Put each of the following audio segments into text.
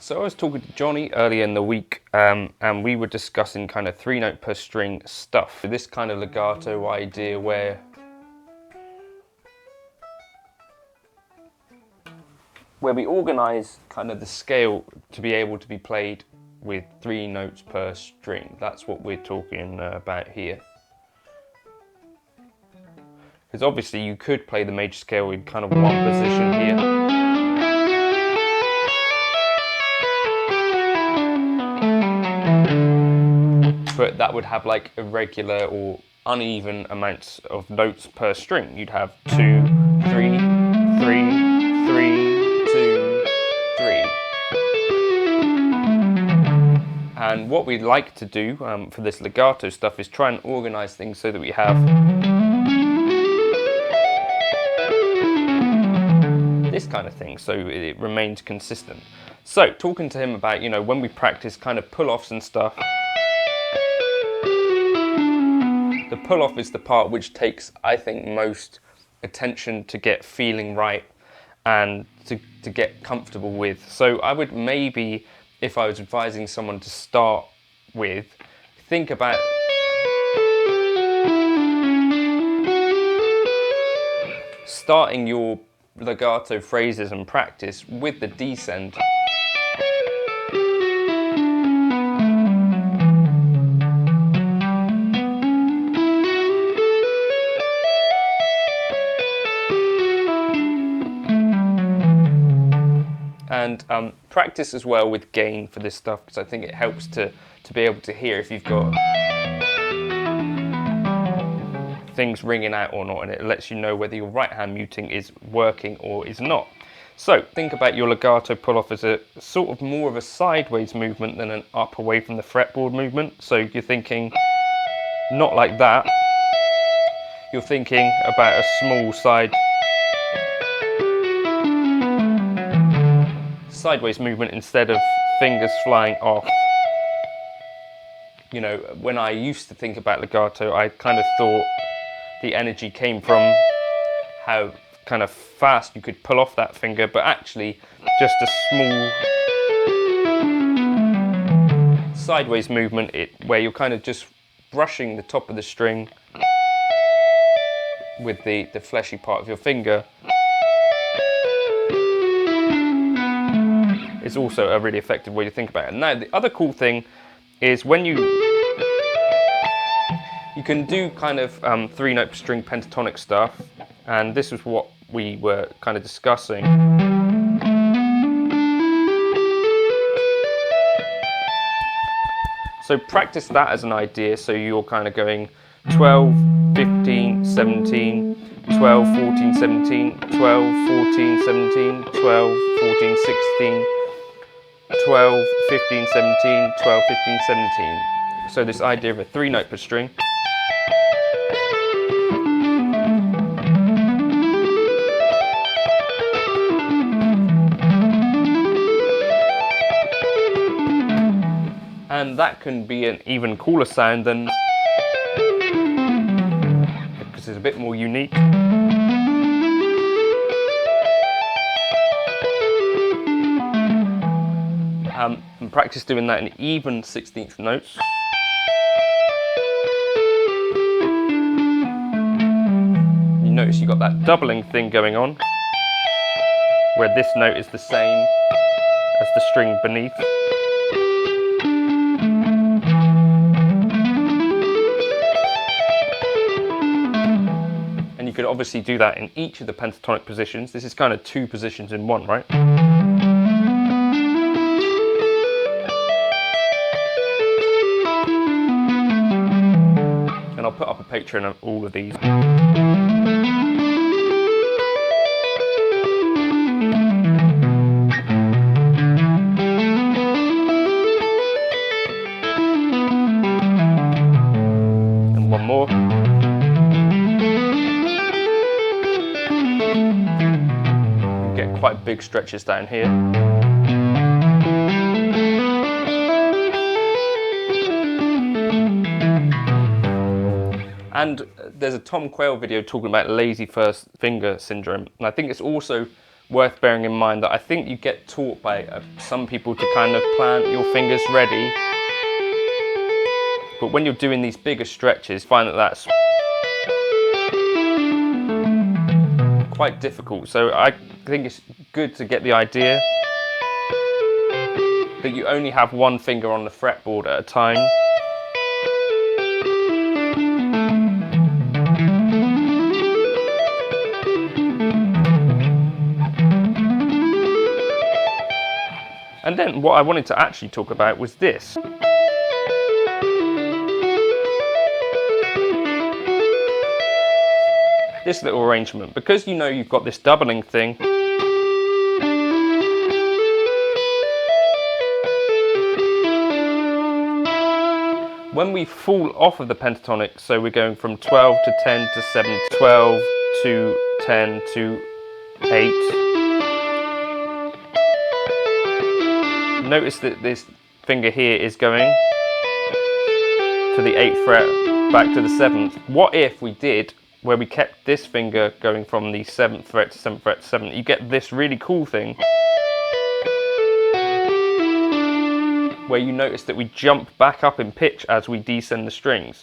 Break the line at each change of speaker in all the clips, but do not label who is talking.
So I was talking to Johnny earlier in the week and we were discussing kind of 3-note per string stuff. This kind of legato idea where we organise kind of the scale to be able to be played with 3 notes per string. That's what we're talking about here. Because obviously you could play the major scale in kind of one position here. But that would have like irregular or uneven amounts of notes per string. You'd have 2, 3, 3, 3, 2, 3. And what we'd like to do for this legato stuff is try and organise things so that we have this kind of thing, so it remains consistent. So talking to him about, you know, when we practice kind of pull-offs and stuff, the pull-off is the part which takes, I think, most attention to get feeling right and to get comfortable with. So I would maybe, if I was advising someone to start with, think about starting your legato phrases and practice with the descent. And practice as well with gain for this stuff, because I think it helps to be able to hear if you've got things ringing out or not, and it lets you know whether your right hand muting is working or is not. So think about your legato pull-off as a sort of more of a sideways movement than an up away from the fretboard movement. So you're thinking not like that, you're thinking about a small sideways movement instead of fingers flying off. You know, when I used to think about legato, I kind of thought the energy came from how kind of fast you could pull off that finger, but actually just a small sideways movement where you're kind of just brushing the top of the string with the fleshy part of your finger. It's also a really effective way to think about it. Now, the other cool thing is when you can do kind of 3-note per string pentatonic stuff, and this was what we were kind of discussing. So practice that as an idea, so you're kind of going 12, 15, 17, 12, 14, 17, 12, 14, 17, 12, 14, 16, 12, 15, 17, 12, 15, 17. So this idea of a 3-note per string. And that can be an even cooler sound than, because it's a bit more unique. And practice doing that in even 16th notes. You notice you've got that doubling thing going on, where this note is the same as the string beneath. And you could obviously do that in each of the pentatonic positions. This is kind of 2 positions in one, right? And I'll put up a picture of all of these. And one more. You get quite big stretches down here. And there's a Tom Quayle video talking about lazy first finger syndrome, and I think it's also worth bearing in mind that I think you get taught by some people to kind of plant your fingers ready, but when you're doing these bigger stretches, find that that's quite difficult. So I think it's good to get the idea that you only have one finger on the fretboard at a time. And then what I wanted to actually talk about was this. This little arrangement, because you know you've got this doubling thing, when we fall off of the pentatonic, so we're going from 12 to 10 to 7, 12 to 10 to 8, notice that this finger here is going to the 8th fret back to the 7th. What if we did where we kept this finger going from the 7th fret to 7th fret to 7th? You get this really cool thing where you notice that we jump back up in pitch as we descend the strings.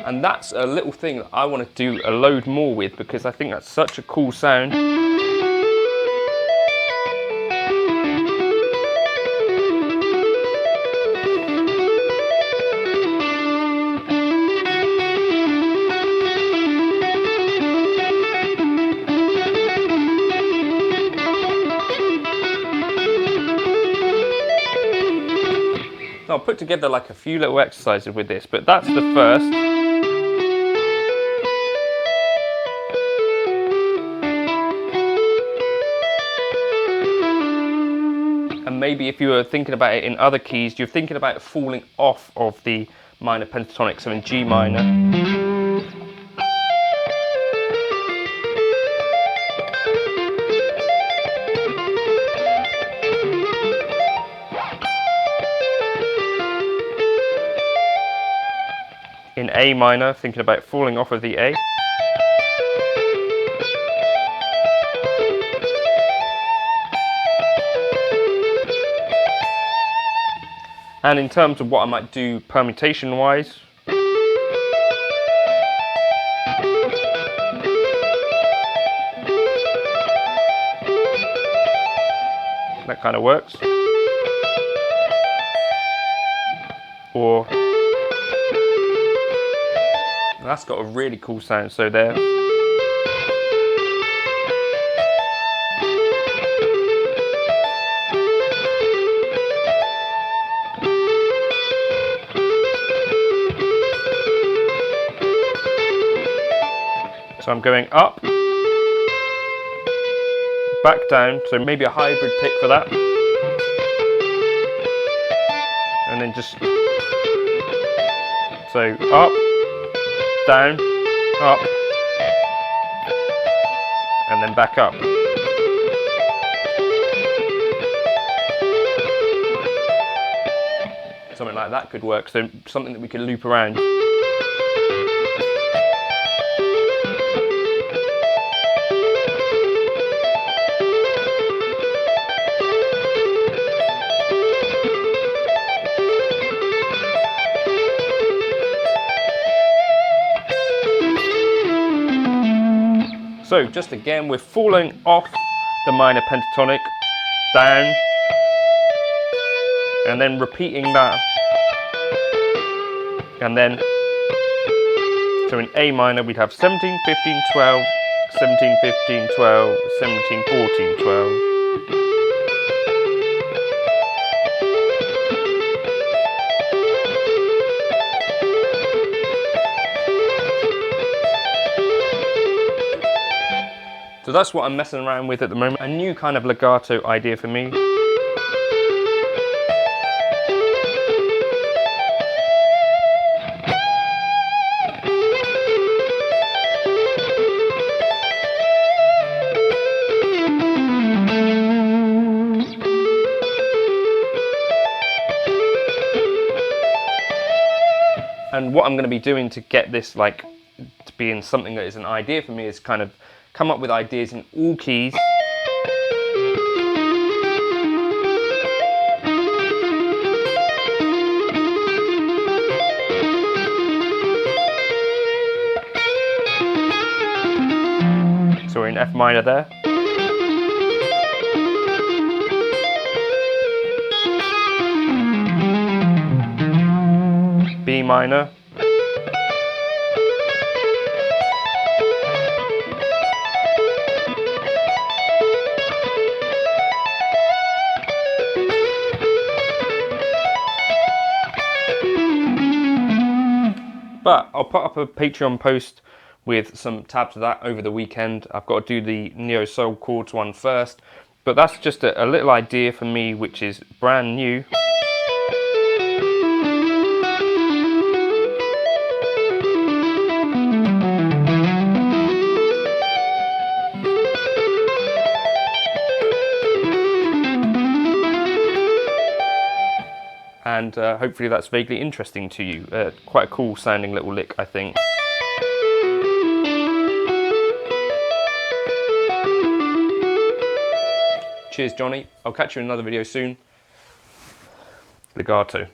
And that's a little thing that I want to do a load more with, because I think that's such a cool sound. So I'll put together like a few little exercises with this, but that's the first. And maybe if you were thinking about it in other keys, you're thinking about falling off of the minor pentatonic, so in G minor. In A minor, thinking about falling off of the A. And in terms of what I might do permutation wise, that kind of works. Or that's got a really cool sound, so there. So I'm going up, back down, so maybe a hybrid pick for that. And then just, so up, down, up, and then back up. Something like that could work, so something that we could loop around. So just again, we're falling off the minor pentatonic, down, and then repeating that. And then, so in A minor we'd have 17, 15, 12, 17, 15, 12, 17, 14, 12. So that's what I'm messing around with at the moment. A new kind of legato idea for me. And what I'm going to be doing to get this like to be in something that is an idea for me is kind of come up with ideas in all keys. So we're in F minor there. B minor. But I'll put up a Patreon post with some tabs of that over the weekend. I've got to do the Neo Soul chords one first. But that's just a little idea for me which is brand new. And hopefully that's vaguely interesting to you. Quite a cool sounding little lick, I think. Cheers, Johnny. I'll catch you in another video soon. Legato.